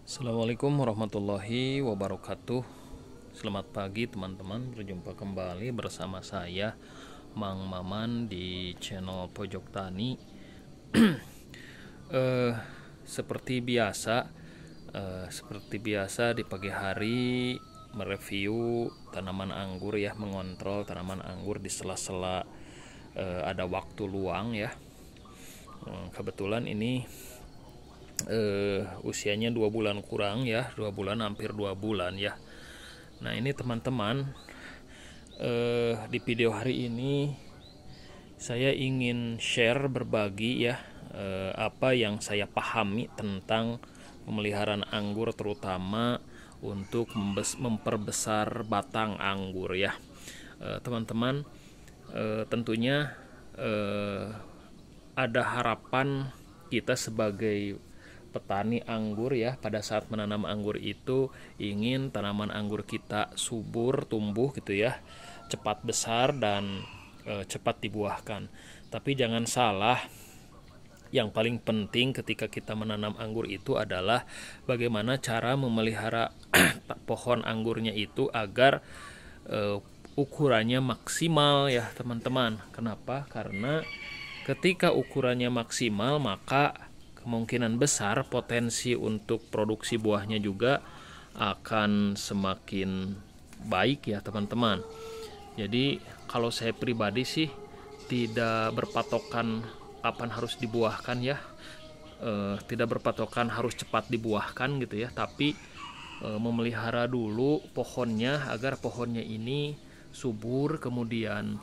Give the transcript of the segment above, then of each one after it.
Assalamualaikum warahmatullahi wabarakatuh. Selamat pagi teman-teman, berjumpa kembali bersama saya Mang Maman di channel Pojok Tani. eh, seperti biasa, di pagi hari mereview tanaman anggur ya, mengontrol tanaman anggur di sela-sela ada waktu luang ya. Kebetulan ini usianya 2 bulan kurang ya, 2 bulan hampir 2 bulan ya. Nah ini teman-teman, di video hari ini saya ingin share, berbagi ya, apa yang saya pahami tentang pemeliharaan anggur, terutama untuk memperbesar batang anggur ya. Teman-teman, tentunya ada harapan kita sebagai petani anggur ya, pada saat menanam anggur itu ingin tanaman anggur kita subur, tumbuh gitu ya, cepat besar dan cepat dibuahkan. Tapi jangan salah, yang paling penting ketika kita menanam anggur itu adalah bagaimana cara memelihara pohon anggurnya itu agar ukurannya maksimal ya teman-teman. Kenapa? Karena ketika ukurannya maksimal, maka kemungkinan besar potensi untuk produksi buahnya juga akan semakin baik ya teman-teman. Jadi kalau saya pribadi sih tidak berpatokan kapan harus dibuahkan ya, tidak berpatokan harus cepat dibuahkan gitu ya, tapi memelihara dulu pohonnya agar pohonnya ini subur, kemudian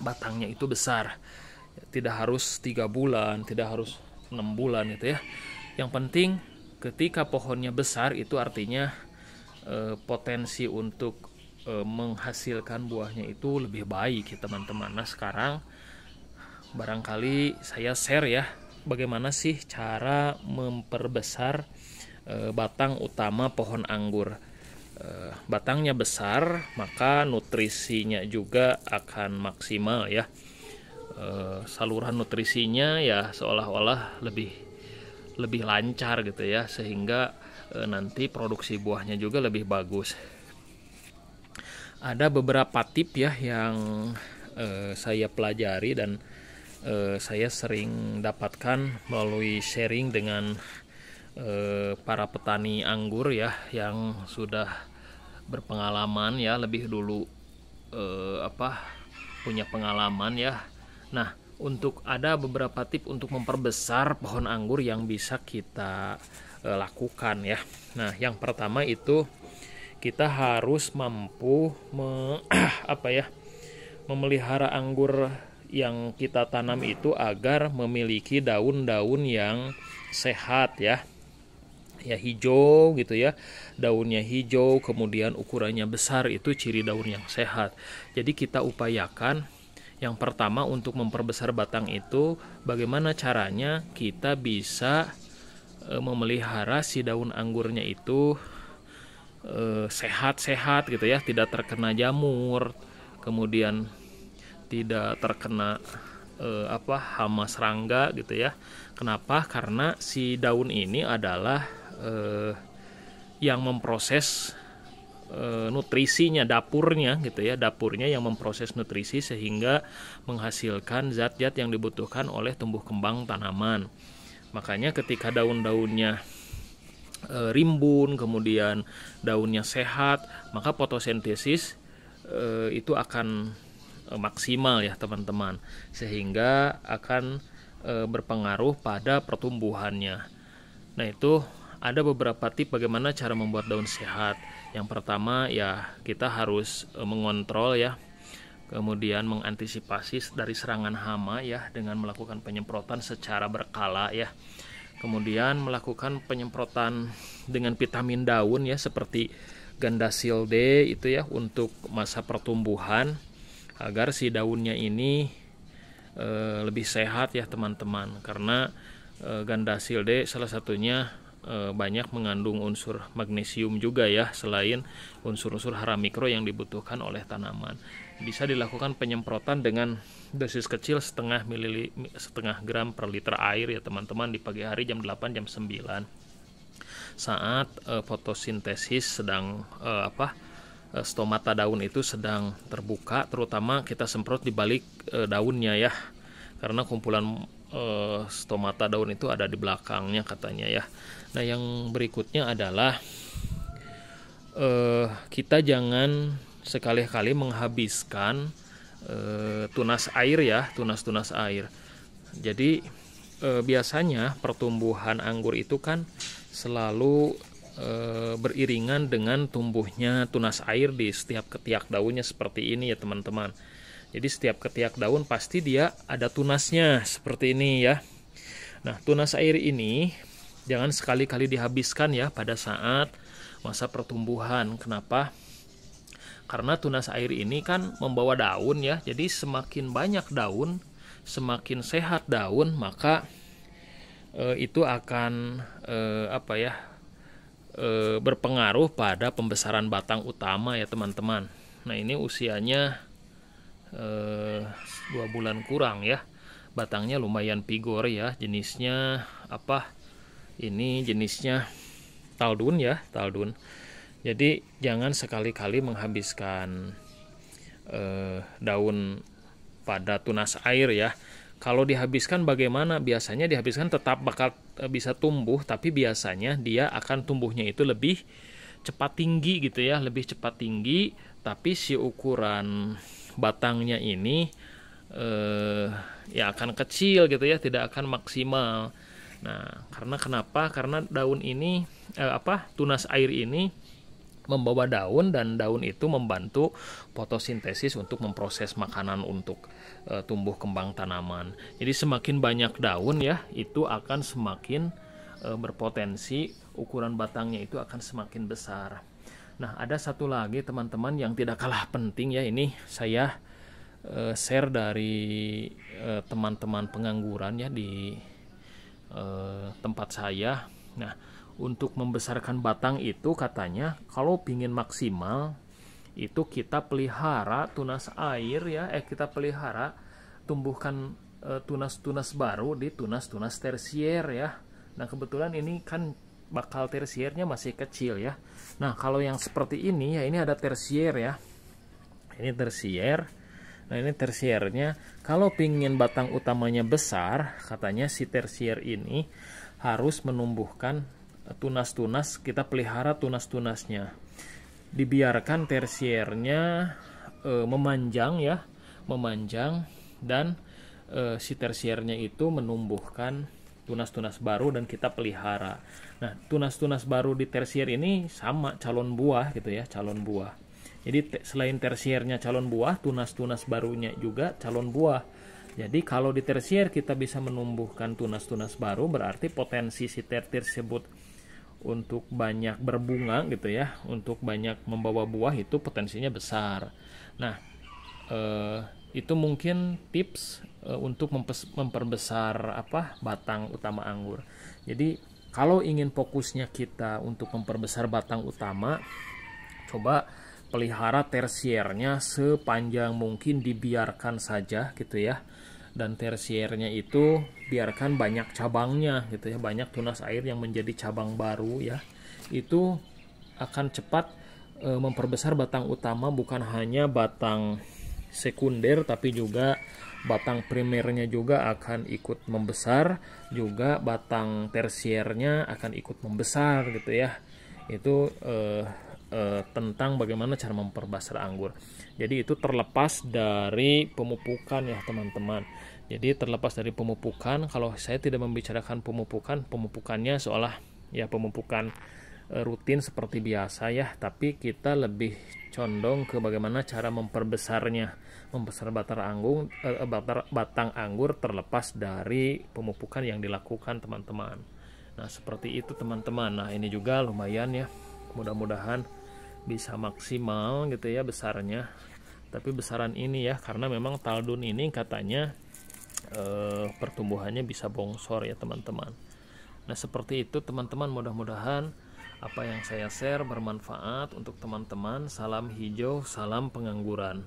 batangnya itu besar. Tidak harus 3 bulan, tidak harus 6 bulan gitu ya. Yang penting ketika pohonnya besar itu artinya potensi untuk menghasilkan buahnya itu lebih baik ya teman-teman. Nah sekarang barangkali saya share ya, bagaimana sih cara memperbesar batang utama pohon anggur. Batangnya besar, maka nutrisinya juga akan maksimal ya. Saluran nutrisinya ya seolah-olah lebih lancar gitu ya, sehingga nanti produksi buahnya juga lebih bagus. Ada beberapa tip ya yang saya pelajari dan saya sering dapatkan melalui sharing dengan para petani anggur ya, yang sudah berpengalaman ya, lebih dulu punya pengalaman ya. Nah, untuk ada beberapa tips untuk memperbesar pohon anggur yang bisa kita lakukan ya. Nah, yang pertama itu kita harus mampu memelihara anggur yang kita tanam itu agar memiliki daun-daun yang sehat ya. Ya hijau gitu ya, daunnya hijau, kemudian ukurannya besar, itu ciri daun yang sehat. Jadi kita upayakan yang pertama untuk memperbesar batang itu, bagaimana caranya kita bisa memelihara si daun anggurnya itu sehat-sehat gitu ya, tidak terkena jamur, kemudian tidak terkena hama serangga gitu ya. Kenapa? Karena si daun ini adalah yang memproses nutrisinya, dapurnya gitu ya, dapurnya yang memproses nutrisi sehingga menghasilkan zat-zat yang dibutuhkan oleh tumbuh kembang tanaman. Makanya ketika daun-daunnya rimbun, kemudian daunnya sehat, maka fotosintesis itu akan maksimal ya teman-teman, sehingga akan berpengaruh pada pertumbuhannya. Nah itu ada beberapa tips bagaimana cara membuat daun sehat. Yang pertama ya kita harus mengontrol ya, kemudian mengantisipasi dari serangan hama ya dengan melakukan penyemprotan secara berkala ya. Kemudian melakukan penyemprotan dengan vitamin daun ya, seperti Gandasil D itu ya, untuk masa pertumbuhan agar si daunnya ini lebih sehat ya teman-teman. Karena Gandasil D salah satunya banyak mengandung unsur magnesium juga ya, selain unsur-unsur hara mikro yang dibutuhkan oleh tanaman. Bisa dilakukan penyemprotan dengan dosis kecil setengah gram per liter air ya teman-teman, di pagi hari jam 8 jam 9. saat fotosintesis sedang stomata daun itu sedang terbuka, terutama kita semprot di balik daunnya ya, karena kumpulan stomata daun itu ada di belakangnya katanya ya. Nah, yang berikutnya adalah kita jangan sekali-kali menghabiskan tunas air ya, tunas air. Jadi biasanya pertumbuhan anggur itu kan selalu beriringan dengan tumbuhnya tunas air di setiap ketiak daunnya seperti ini ya teman-teman. Jadi setiap ketiak daun pasti dia ada tunasnya seperti ini ya. Nah, tunas air ini jangan sekali-kali dihabiskan ya pada saat masa pertumbuhan. Kenapa? Karena tunas air ini kan membawa daun ya. Jadi semakin banyak daun, semakin sehat daun, maka itu akan berpengaruh pada pembesaran batang utama ya teman-teman. Nah, ini usianya 2 bulan kurang ya. Batangnya lumayan pigor ya. Jenisnya apa? Ini jenisnya taldun ya, taldun. Jadi jangan sekali-kali menghabiskan daun pada tunas air ya. Kalau dihabiskan bagaimana? Biasanya dihabiskan tetap bakal bisa tumbuh, tapi biasanya dia akan tumbuhnya itu lebih cepat tinggi gitu ya, lebih cepat tinggi, tapi si ukuran batangnya ini ya akan kecil gitu ya, tidak akan maksimal. Nah, karena kenapa? Karena daun ini tunas air ini membawa daun, dan daun itu membantu fotosintesis untuk memproses makanan untuk tumbuh kembang tanaman. Jadi semakin banyak daun ya, itu akan semakin berpotensi ukuran batangnya itu akan semakin besar. Nah, ada satu lagi teman-teman yang tidak kalah penting ya, ini saya share dari teman-teman pengangguran ya di tempat saya. Nah, untuk membesarkan batang itu katanya kalau pingin maksimal itu kita pelihara tunas air ya, kita pelihara tumbuhkan tunas-tunas baru di tunas-tunas tersier ya. Nah, kebetulan ini kan bakal tersiernya masih kecil ya. Nah, kalau yang seperti ini ya, ini ada tersier ya, ini tersier. Nah, ini tersiernya. Kalau pingin batang utamanya besar, katanya si tersier ini harus menumbuhkan tunas-tunas, kita pelihara tunas-tunasnya, dibiarkan tersiernya memanjang ya, memanjang, dan si tersiernya itu menumbuhkan tunas-tunas baru dan kita pelihara. Nah, tunas-tunas baru di tersier ini sama calon buah gitu ya, calon buah. Jadi selain tersiernya calon buah, tunas-tunas barunya juga calon buah. Jadi kalau di tersier kita bisa menumbuhkan tunas-tunas baru, berarti potensi si tersebut untuk banyak berbunga gitu ya, untuk banyak membawa buah itu potensinya besar. Nah, itu mungkin tips untuk memperbesar batang utama anggur. Jadi kalau ingin fokusnya kita untuk memperbesar batang utama, coba pelihara tersiernya sepanjang mungkin, dibiarkan saja gitu ya. Dan tersiernya itu biarkan banyak cabangnya gitu ya, banyak tunas air yang menjadi cabang baru ya. Itu akan cepat memperbesar batang utama, bukan hanya batang sekunder tapi juga batang primernya juga akan ikut membesar, juga batang tersiernya akan ikut membesar gitu ya. Itu tentang bagaimana cara memperbesar anggur. Jadi itu terlepas dari pemupukan ya teman-teman. Jadi terlepas dari pemupukan, kalau saya tidak membicarakan pemupukannya seolah ya pemupukan rutin seperti biasa ya, tapi kita lebih condong ke bagaimana cara memperbesarnya, membesar batang anggur terlepas dari pemupukan yang dilakukan teman-teman. Nah, seperti itu teman-teman. Nah, ini juga lumayan ya, mudah-mudahan bisa maksimal gitu ya besarnya. Tapi besaran ini ya, karena memang taldun ini katanya pertumbuhannya bisa bongsor ya teman-teman. Nah, seperti itu teman-teman, mudah-mudahan apa yang saya share bermanfaat untuk teman-teman. Salam hijau, salam pengangguran.